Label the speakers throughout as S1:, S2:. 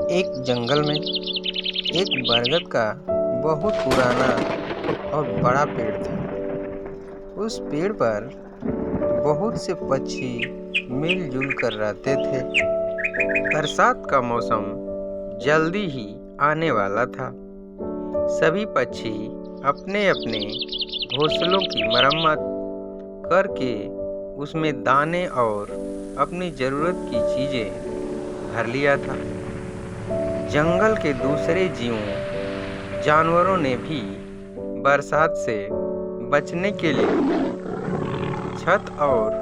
S1: एक जंगल में एक बरगद का बहुत पुराना और बड़ा पेड़ था। उस पेड़ पर बहुत से पक्षी मिलजुल कर रहते थे। बरसात का मौसम जल्दी ही आने वाला था। सभी पक्षी अपने अपने घोंसलों की मरम्मत करके उसमें दाने और अपनी जरूरत की चीजें भर लिया था। जंगल के दूसरे जानवरों ने भी बरसात से बचने के लिए छत और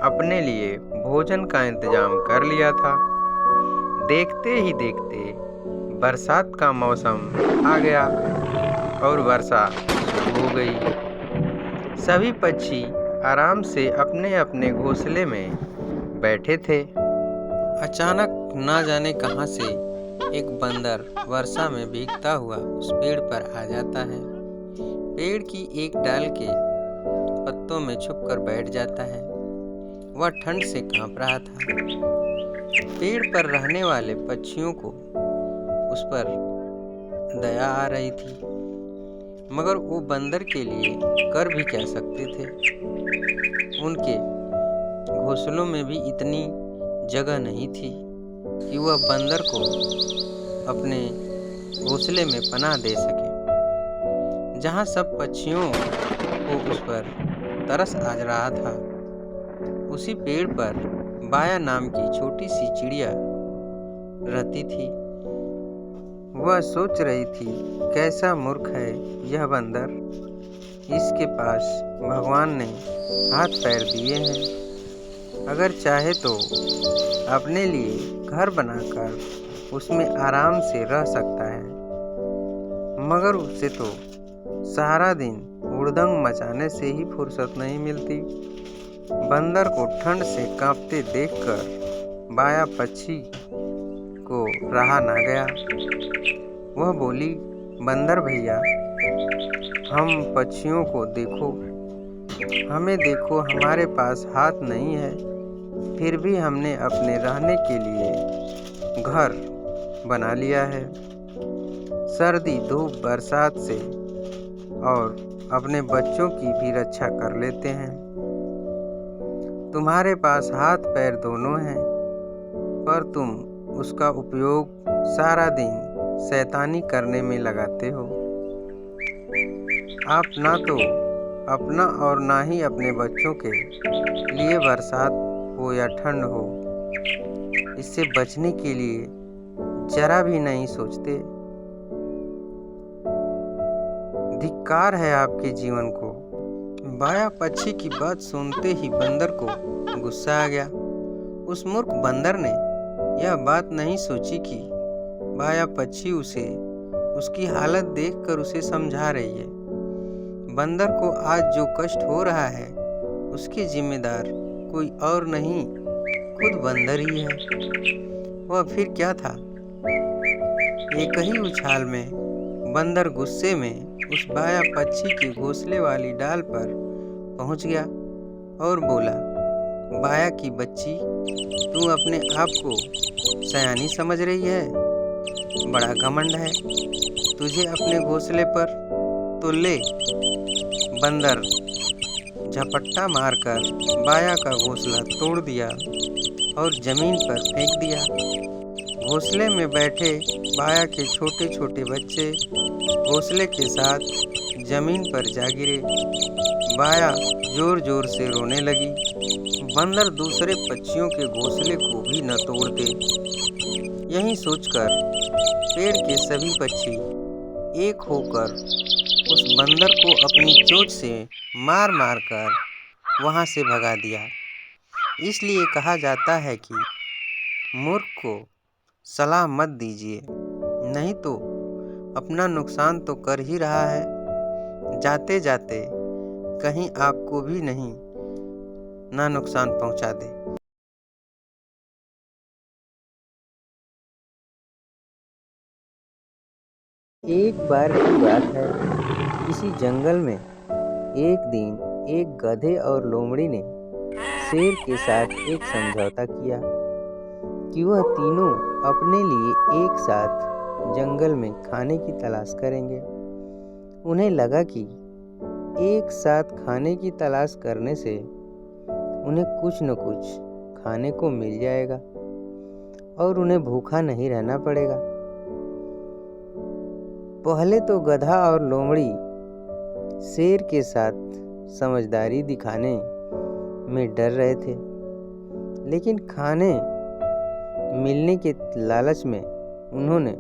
S1: अपने लिए भोजन का इंतजाम कर लिया था। देखते ही देखते बरसात का मौसम आ गया और वर्षा शुरू हो गई। सभी पक्षी आराम से अपने अपने घोंसले में बैठे थे। अचानक ना जाने कहां से एक बंदर वर्षा में भीगता हुआ उस पेड़ पर आ जाता है। पेड़ की एक डाल के पत्तों में छुपकर बैठ जाता है। वह ठंड से कांप रहा था। पेड़ पर रहने वाले पक्षियों को उस पर दया आ रही थी, मगर वो बंदर के लिए कर भी क्या सकते थे। उनके घोंसलों में भी इतनी जगह नहीं थी कि वह बंदर को अपने घोंसले में पनाह दे सके। जहाँ सब पक्षियों को उस पर तरस आ रहा था, उसी पेड़ पर बाया नाम की छोटी सी चिड़िया रहती थी। वह सोच रही थी, कैसा मूर्ख है यह बंदर। इसके पास भगवान ने हाथ पैर दिए हैं। अगर चाहे तो अपने लिए घर बनाकर उसमें आराम से रह सकता है, मगर उसे तो सारा दिन हुड़दंग मचाने से ही फुर्सत नहीं मिलती। बंदर को ठंड से कांपते देखकर बाया पक्षी को रहा ना गया। वह बोली, बंदर भैया, हम पक्षियों को देखो, हमें देखो, हमारे पास हाथ नहीं है, फिर भी हमने अपने रहने के लिए घर बना लिया है। सर्दी धूप बरसात से और अपने बच्चों की भी रक्षा कर लेते हैं। तुम्हारे पास हाथ पैर दोनों हैं, पर तुम उसका उपयोग सारा दिन शैतानी करने में लगाते हो। आप ना तो अपना और ना ही अपने बच्चों के लिए बरसात हो या ठंड हो, इससे बचने के लिए जरा भी नहीं सोचते। धिक्कार है आपके जीवन को। बाया पक्षी की बात सुनते ही बंदर को गुस्सा आ गया। उस मूर्ख बंदर ने यह बात नहीं सोची कि बाया पक्षी उसे उसकी हालत देखकर उसे समझा रही है। बंदर को आज जो कष्ट हो रहा है, उसके जिम्मेदार कोई और नहीं, खुद बंदर ही है। वह फिर क्या था। एक ही उछाल में बंदर गुस्से में उस बाया पक्षी के घोंसले वाली डाल पर पहुंच गया और बोला, बाया की बच्ची, तू अपने आप को सयानी समझ रही है? बड़ा घमंड है तुझे अपने घोंसले पर, तो ले। बंदर झपट्टा मारकर बाया का घोंसला तोड़ दिया और जमीन पर फेंक दिया। घोंसले में बैठे बाया के छोटे छोटे बच्चे घोंसले के साथ जमीन पर जा गिरे। बाया जोर जोर से रोने लगी। बंदर दूसरे पक्षियों के घोंसले को भी न तोड़ दे। यही सोचकर पेड़ के सभी पक्षी एक होकर उस बंदर को अपनी चोंच से मार मार कर वहां से भगा दिया। इसलिए कहा जाता है कि मूर्ख को सलाह मत दीजिए, नहीं तो अपना नुकसान तो कर ही रहा है। जाते जाते कहीं आपको भी नहीं ना नुकसान पहुंचा दे। एक बार की बात है, किसी जंगल में एक दिन एक गधे और लोमड़ी ने शेर के साथ एक समझौता किया। कि वह तीनों अपने लिए एक साथ जंगल में खाने की तलाश करेंगे। उन्हें लगा कि एक साथ खाने की तलाश करने से उन्हें कुछ न कुछ खाने को मिल जाएगा और उन्हें भूखा नहीं रहना पड़ेगा। पहले तो गधा और लोमड़ी शेर के साथ समझदारी दिखाने में डर रहे थे, लेकिन खाने मिलने के लालच में उन्होंने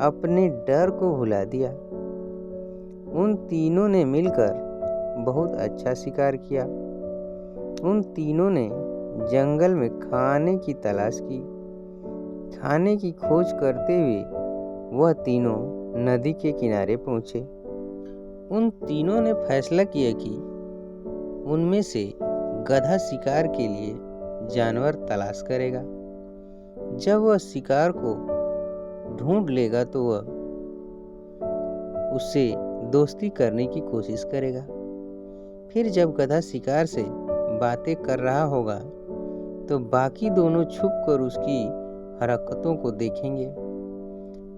S1: अपने डर को भुला दिया। उन तीनों ने मिलकर बहुत अच्छा शिकार किया। उन तीनों ने जंगल में खाने की तलाश की। खाने की खोज करते हुए वह तीनों नदी के किनारे पहुंचे। उन तीनों ने फैसला किया कि उनमें से गधा शिकार के लिए जानवर तलाश करेगा। जब वह शिकार को ढूंढ लेगा तो वह उससे दोस्ती करने की कोशिश करेगा। फिर जब गधा शिकार से बातें कर रहा होगा तो बाकी दोनों छुप कर उसकी हरकतों को देखेंगे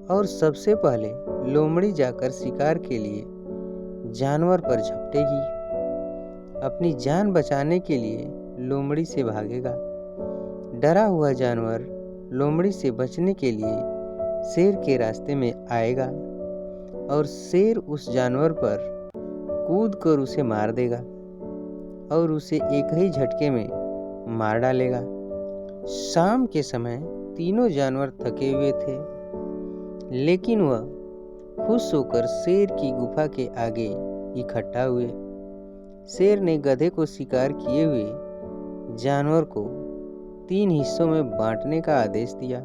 S1: और सबसे पहले लोमड़ी जाकर शिकार के लिए जानवर पर झपटेगी। अपनी जान बचाने के लिए लोमड़ी से भागेगा। डरा हुआ जानवर लोमड़ी से बचने के लिए शेर के रास्ते में आएगा और शेर उस जानवर पर कूद कर उसे मार देगा और उसे एक ही झटके में मार डालेगा। शाम के समय तीनों जानवर थके हुए थे, लेकिन वह खुश होकर शेर की गुफा के आगे इकट्ठा हुए। शेर ने गधे को शिकार किए हुए जानवर को 3 हिस्सों में बांटने का आदेश दिया।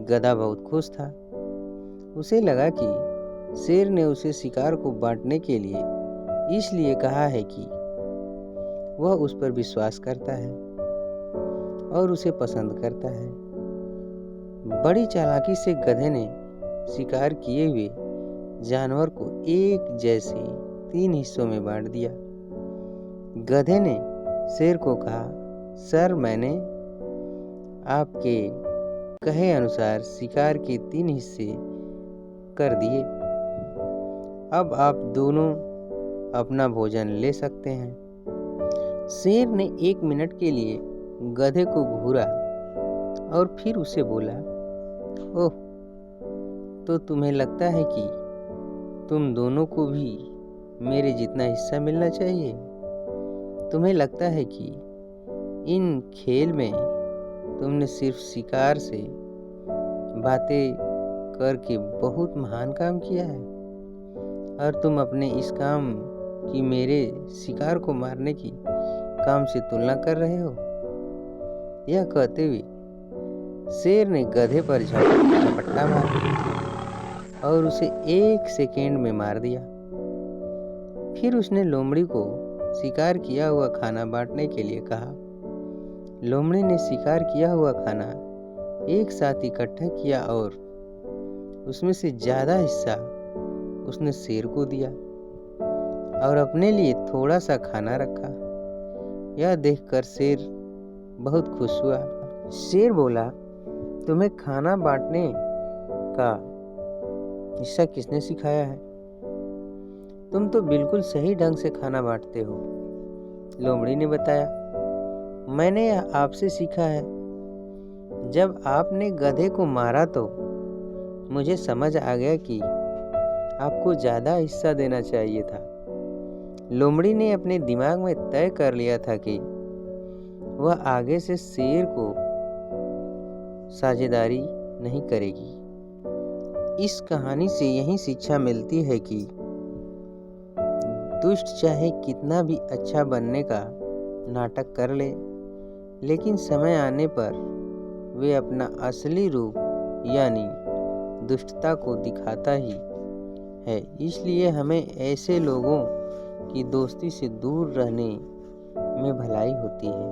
S1: गधा बहुत खुश था। उसे लगा कि शेर ने उसे शिकार को बांटने के लिए इसलिए कहा है कि वह उस पर विश्वास करता है और उसे पसंद करता है। बड़ी चालाकी से गधे ने शिकार किए हुए जानवर को एक जैसे 3 हिस्सों में बांट दिया। गधे ने शेर को कहा, सर, मैंने आपके कहे अनुसार शिकार के 3 हिस्से कर दिए। अब आप दोनों अपना भोजन ले सकते हैं। शेर ने 1 मिनट के लिए गधे को घूरा और फिर उसे बोला, ओह, तो तुम्हें लगता है कि तुम दोनों को भी मेरे जितना हिस्सा मिलना चाहिए? तुम्हें लगता है कि इन खेल में तुमने सिर्फ शिकार से बातें करके बहुत महान काम किया है और तुम अपने इस काम की मेरे शिकार को मारने की काम से तुलना कर रहे हो? यह कहते हुए शेर ने गधे पर झपट्टा मारा और उसे 1 सेकेंड में मार दिया। फिर उसने लोमड़ी को शिकार किया हुआ खाना बांटने के लिए कहा। लोमड़ी ने शिकार किया हुआ खाना एक साथ इकट्ठा किया और उसमें से ज्यादा हिस्सा उसने शेर को दिया और अपने लिए थोड़ा सा खाना रखा। यह देखकर शेर बहुत खुश हुआ। शेर बोला, तुम्हें खाना बांटने का हिस्सा किसने सिखाया है? तुम तो बिल्कुल सही ढंग से खाना बांटते हो। लोमड़ी ने बताया, मैंने यह आपसे सीखा है। जब आपने गधे को मारा तो मुझे समझ आ गया कि आपको ज्यादा हिस्सा देना चाहिए था। लोमड़ी ने अपने दिमाग में तय कर लिया था कि वह आगे से शेर को साझेदारी नहीं करेगी। इस कहानी से यही शिक्षा मिलती है कि दुष्ट चाहे कितना भी अच्छा बनने का नाटक कर ले, लेकिन समय आने पर वे अपना असली रूप यानी दुष्टता को दिखाता ही है। इसलिए हमें ऐसे लोगों की दोस्ती से दूर रहने में भलाई होती है।